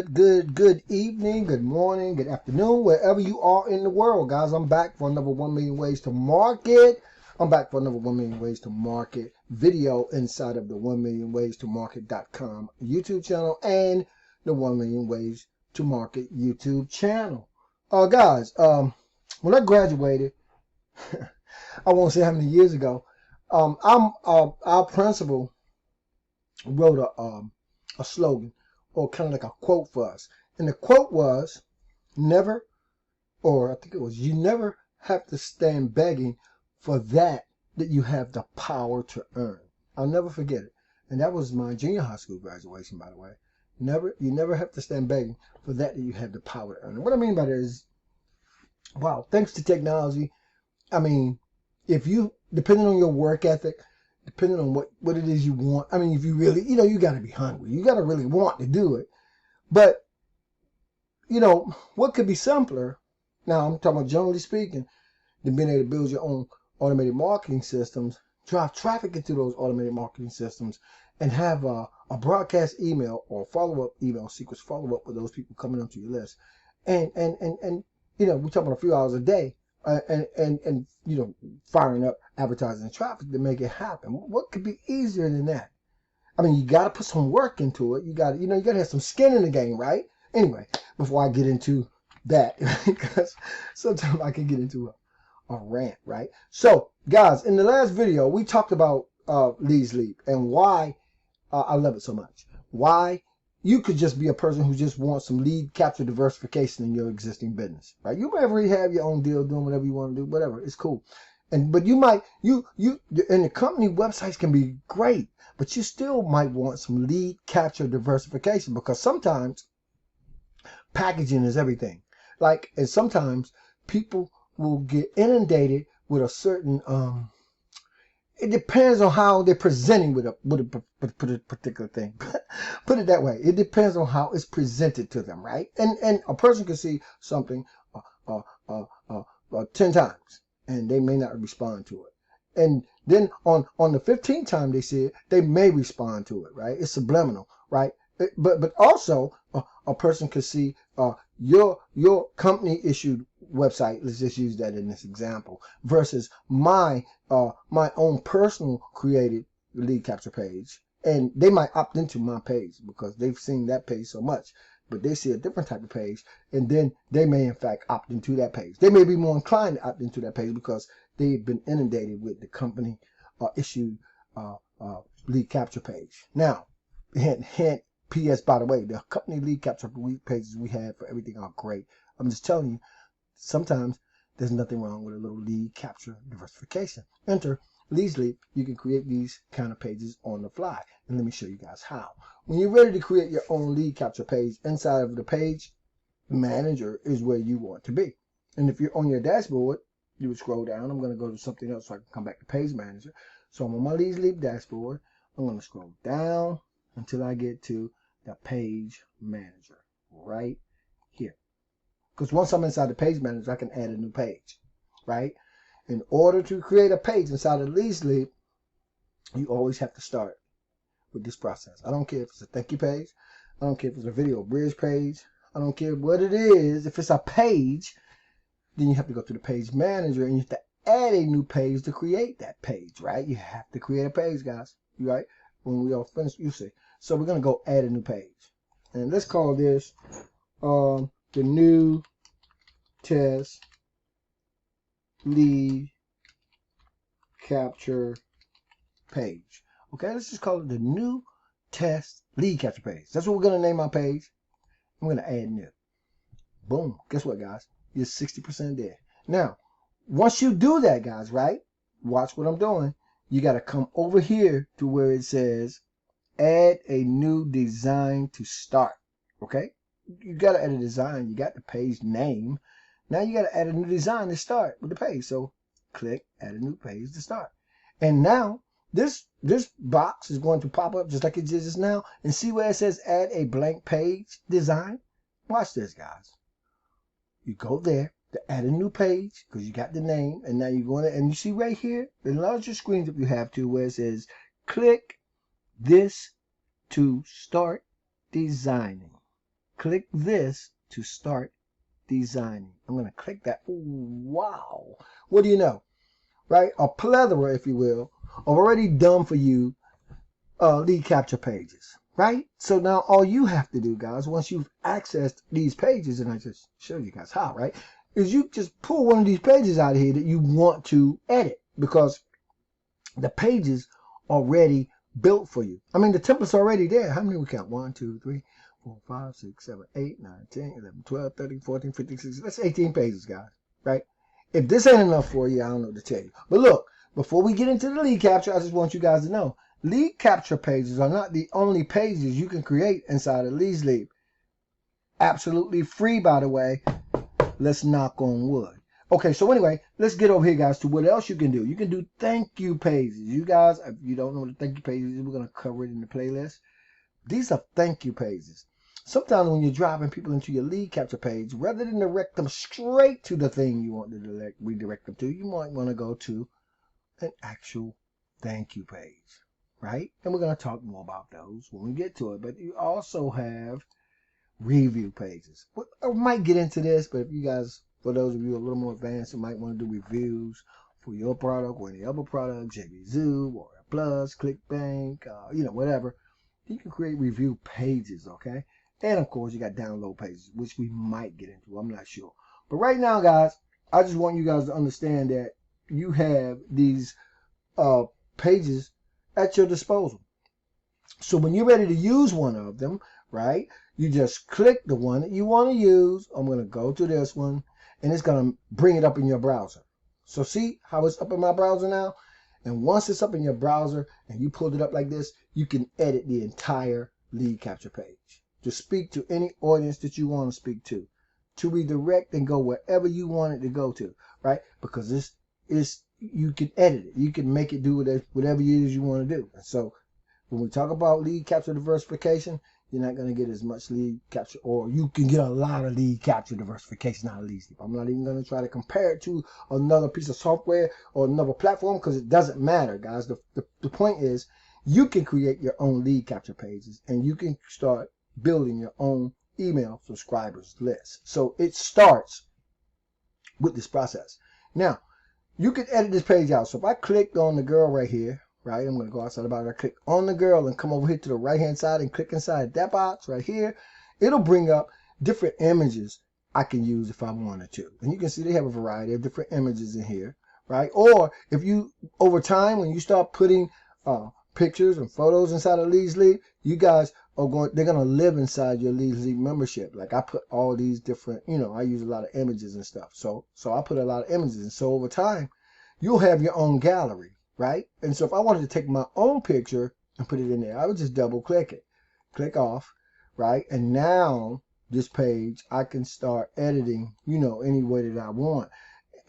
Good evening, good morning, good afternoon, wherever you are in the world, guys. I'm back for another 1 million ways to market. I'm back for another 1 million ways to market video inside of the 1 million ways to market.com YouTube channel and the 1 million ways to market YouTube channel. Guys, when I graduated, I won't say how many years ago, our principal wrote a slogan or kind of like a quote for us. And the quote was, never, or I think it was, you never have to stand begging for that you have the power to earn. I'll never forget it. And that was my junior high school graduation, by the way. You never have to stand begging for that you have the power to earn. And what I mean by that is, wow, thanks to technology, I mean, if you, depending on your work ethic, depending on what it is you want. I mean, if you really, you got to be hungry. You got to really want to do it. But, what could be simpler? Now, I'm talking about generally speaking, than being able to build your own automated marketing systems, drive traffic into those automated marketing systems, and have a broadcast email or follow-up email sequence, follow-up with those people coming onto your list. And we're talking about a few hours a day. And firing up advertising and traffic to make it happen. What could be easier than that? I mean, you got to put some work into it. You got to have some skin in the game, right? Anyway, before I get into that, because sometimes I can get into a rant, right? So, guys, in the last video, we talked about Leads Leap and why I love it so much. Why you could just be a person who just wants some lead capture diversification in your existing business, right? You might already have your own deal doing whatever you want to do, whatever. It's cool. But you might, and the company websites can be great, but you still might want some lead capture diversification because sometimes packaging is everything. And sometimes people will get inundated with a certain, it depends on how they're presenting with a particular thing. Put it that way. It depends on how it's presented to them, right? And a person can see something 10 times, and they may not respond to it. And then on the 15th time they see it, they may respond to it, right? It's subliminal, right? But also a person could see your company issued website. Let's just use that in this example versus my own personal created lead capture page, and they might opt into my page because they've seen that page so much, but they see a different type of page, and then they may in fact opt into that page. They may be more inclined to opt into that page because they've been inundated with the company issued lead capture page. Now, hint, P.S. by the way, the company lead capture pages we have for everything are great. I'm just telling you, sometimes there's nothing wrong with a little lead capture diversification. Enter Leads Leap. You can create these kind of pages on the fly. And let me show you guys how. When you're ready to create your own lead capture page, inside of the page manager is where you want to be. And if you're on your dashboard, you would scroll down. I'm going to go to something else so I can come back to page manager. So I'm on my Leads Leap dashboard. I'm going to scroll down until I get to the page manager right here. Because once I'm inside the page manager, I can add a new page, right? In order to create a page inside of Leads Leap, you always have to start with this process. I don't care if it's a thank you page. I don't care if it's a video bridge page. I don't care what it is. If it's a page, then you have to go to the page manager and you have to add a new page to create that page, right? You have to create a page, guys, right? When we all finish, you see. So we're going to go add a new page. And let's call this the new test lead capture page. Okay, let's just call it the new test lead capture page. That's what we're going to name our page. I'm going to add new. Boom. Guess what, guys? You're 60% there. Now, once you do that, guys, right? Watch what I'm doing. You got to come over here to where it says add a new design to start. Okay? You got to add a design. You got the page name. Now you got to add a new design to start with the page. So click add a new page to start. And now this box is going to pop up just like it did just now. And see where it says add a blank page design? Watch this, guys. You go there to add a new page because you got the name. And now you're going to, and you see right here, enlarge your screen if you have to, where it says click this to start designing. click this to start designing. I'm going to click that. Ooh, wow. What do you know? Right? A plethora, if you will, of already done for you lead capture pages. Right? So now all you have to do, guys, once you've accessed these pages, and I just showed you guys how, right, is you just pull one of these pages out of here that you want to edit, because the pages already built for you. I mean, the template's already there. How many we count? 1, 2, 3, 4, 5, 6, 7, 8, 9, 10, 11, 12, 13, 14, 15, 16. That's 18 pages, guys. Right? If this ain't enough for you, I don't know what to tell you. But look, before we get into the lead capture, I just want you guys to know, lead capture pages are not the only pages you can create inside of Leads Lead. Absolutely free, by the way. Let's knock on wood. Okay, so anyway, let's get over here, guys, to what else you can do. You can do thank you pages. You guys, if you don't know what a thank you page is, we're going to cover it in the playlist. These are thank you pages. Sometimes when you're driving people into your lead capture page, rather than direct them straight to the thing you want to redirect them to, you might want to go to an actual thank you page, right? And we're going to talk more about those when we get to it. But you also have review pages. I might get into this, but if you guys, for those of you a little more advanced, you might want to do reviews for your product or any other product, JVZoo or Plus, ClickBank, whatever. You can create review pages, okay? And of course, you got download pages, which we might get into. I'm not sure. But right now, guys, I just want you guys to understand that you have these pages at your disposal. So when you're ready to use one of them, right, you just click the one that you want to use. I'm going to go to this one, and it's going to bring it up in your browser. So see how it's up in my browser now? And once it's up in your browser and you pulled it up like this, you can edit the entire lead capture page to speak to any audience that you want to speak to redirect and go wherever you want it to go to, right? Because this is, you can edit it. You can make it do whatever it is you want to do. And so when we talk about lead capture diversification, you're not going to get as much lead capture, or you can get a lot of lead capture diversification out of Leads Lead. I'm not even going to try to compare it to another piece of software or another platform, because it doesn't matter, guys. The point is, you can create your own lead capture pages, and you can start building your own email subscribers list. So it starts with this process. Now, you can edit this page out. So if I clicked on the girl right here, right, I'm going to go outside about it. I click on the girl and come over here to the right hand side and click inside that box right here. It'll bring up different images I can use if I wanted to. And you can see they have a variety of different images in here, right? Or if you, over time, when you start putting pictures and photos inside of Leads Lead, you guys are they're going to live inside your Leads Lead membership. Like I put all these different, I use a lot of images and stuff. So I put a lot of images. And so over time, you'll have your own gallery. Right? And so if I wanted to take my own picture and put it in there, I would just double click it, click off, right? And now this page, I can start editing, any way that I want.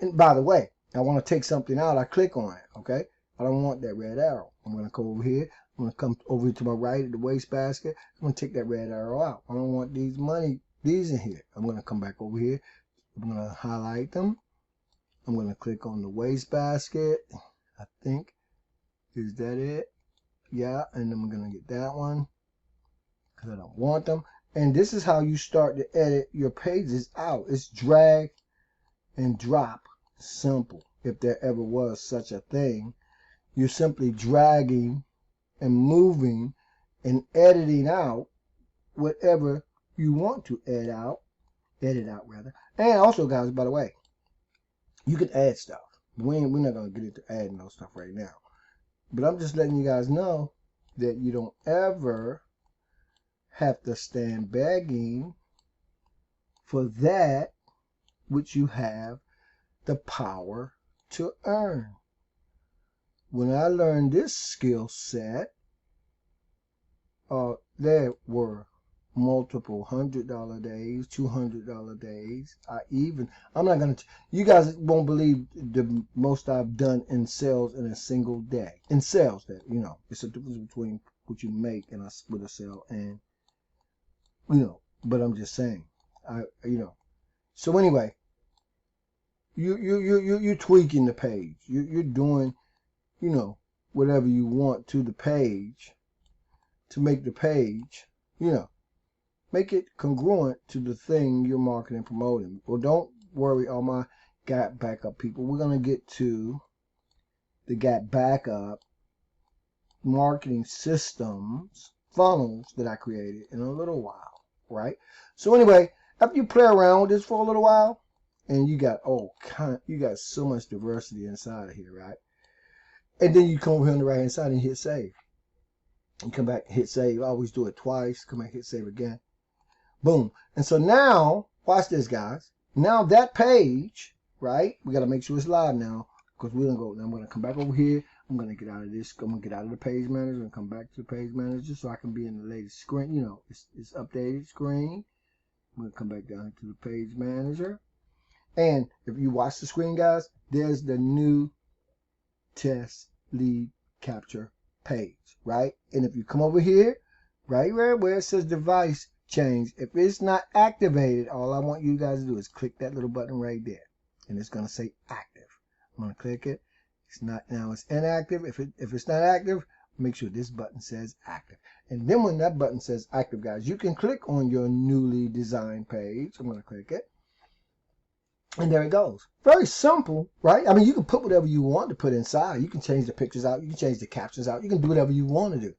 And by the way, I want to take something out, I click on it, okay? I don't want that red arrow. I'm going to go over here. I'm going to come over to my right at the wastebasket. I'm going to take that red arrow out. I don't want these in here. I'm going to come back over here. I'm going to highlight them. I'm going to click on the wastebasket. I think, is that it? Yeah, and then I'm going to get that one because I don't want them. And this is how you start to edit your pages out. It's drag and drop simple. If there ever was such a thing, you're simply dragging and moving and editing out whatever you want to edit out rather. And also, guys, by the way, you can add stuff. We're not going to get into adding no stuff right now. But I'm just letting you guys know that you don't ever have to stand begging for that which you have the power to earn. When I learned this skill set, there were multiple $100 days, $200 days. I'm not going to, you guys won't believe the most I've done in sales in a single day. In sales, that, it's a difference between what you make with a sale and, but I'm just saying, So anyway, you're tweaking the page. You're doing, whatever you want to the page to make the page, make it congruent to the thing you're marketing and promoting. Well, don't worry, all my gap backup people. We're going to get to the gap backup marketing systems funnels that I created in a little while, right? So anyway, after you play around with this for a little while, and you got you got so much diversity inside of here, right? And then you come over here on the right hand side and hit save. You come back and hit save. I always do it twice. Come back, hit save again. Boom. And so now, watch this, guys. Now that page, right? We got to make sure it's live now, because we're gonna go. Now I'm gonna come back over here. I'm gonna get out of this. I'm gonna get out of the page manager and come back to the page manager so I can be in the latest screen. You know, it's updated screen. I'm gonna come back down to the page manager. And if you watch the screen, guys, there's the new test lead capture page, right? And if you come over here, right where it says device change, if it's not activated, all I want you guys to do is click that little button right there, and it's gonna say active. I'm gonna click it. It's not, now it's inactive. If it's not active, make sure this button says active. And then when that button says active, guys, you can click on your newly designed page. I'm gonna click it. And there it goes. Very simple, right? I mean, you can put whatever you want to put inside. You can change the pictures out. You can change the captions out. You can do whatever you want to do,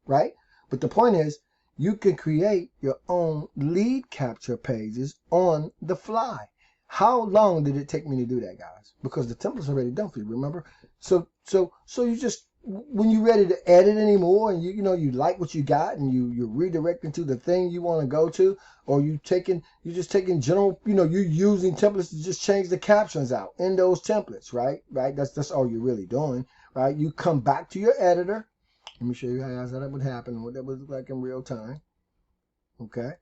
right? But the point is, you can create your own lead capture pages on the fly. How long did it take me to do that, guys? Because the template's already done for you, remember? So you just, when you're ready to edit anymore, and you know you like what you got, and you're redirecting to the thing you want to go to, or you're just taking general, you know, you're using templates to just change the captions out in those templates, right? That's all you're really doing, right? You come back to your editor. Let me show you how that would happen and what that would look like in real time. Okay.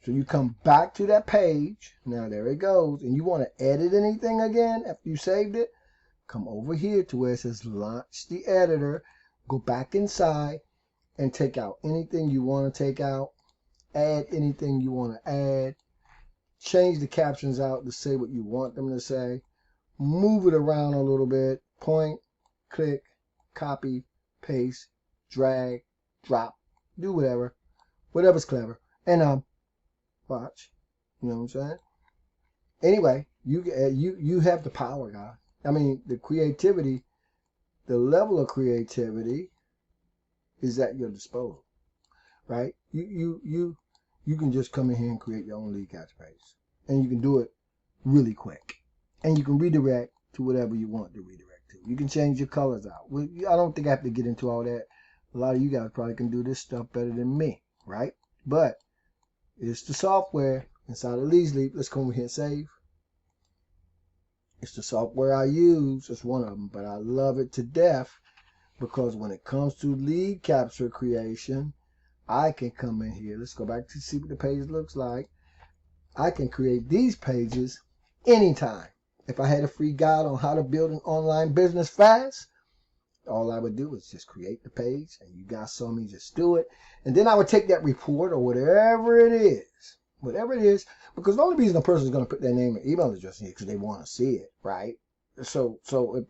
So you come back to that page. Now there it goes. And you want to edit anything again after you saved it? Come over here to where it says launch the editor. Go back inside and take out anything you want to take out. Add anything you want to add. Change the captions out to say what you want them to say. Move it around a little bit. Point, click, copy, paste, drag, drop, do whatever. Whatever's clever. And watch. You know what I'm saying? Anyway, you have the power, guys. I mean, the creativity, the level of creativity is at your disposal, right? You can just come in here and create your own lead capture page, and you can do it really quick, and you can redirect to whatever you want to redirect to. You can change your colors out. I don't think I have to get into all that. A lot of you guys probably can do this stuff better than me, right? But it's the software inside of Leads Leap. Let's come over here and save. It's the software I use. It's one of them, but I love it to death because when it comes to lead capture creation, I can come in here. Let's go back to see what the page looks like. I can create these pages anytime. If I had a free guide on how to build an online business fast, all I would do is just create the page, and you guys saw me just do it. And then I would take that report or whatever it is, because the only reason a person is going to put their name and email address in here because they want to see it, right? So if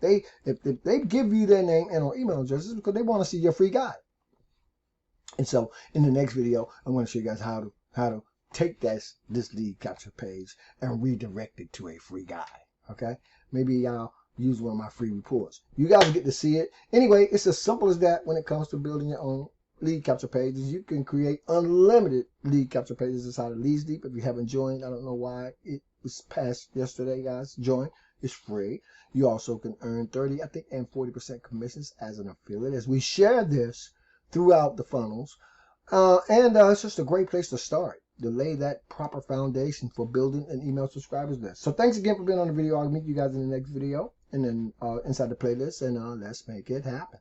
they give you their name and or email addresses because they want to see your free guide. And so in the next video, I'm going to show you guys how to take this lead capture page and redirect it to a free guide. Okay, maybe I'll use one of my free reports. You guys get to see it. Anyway, it's as simple as that when it comes to building your own lead capture pages. You can create unlimited lead capture pages inside of Leads Leap. If you haven't joined, I don't know why it was passed yesterday, guys. Join. It's free. You also can earn 30, I think, and 40% commissions as an affiliate as we share this throughout the funnels. And it's just a great place to start, to lay that proper foundation for building an email subscribers list. So thanks again for being on the video. I'll meet you guys in the next video and then inside the playlist, and let's make it happen.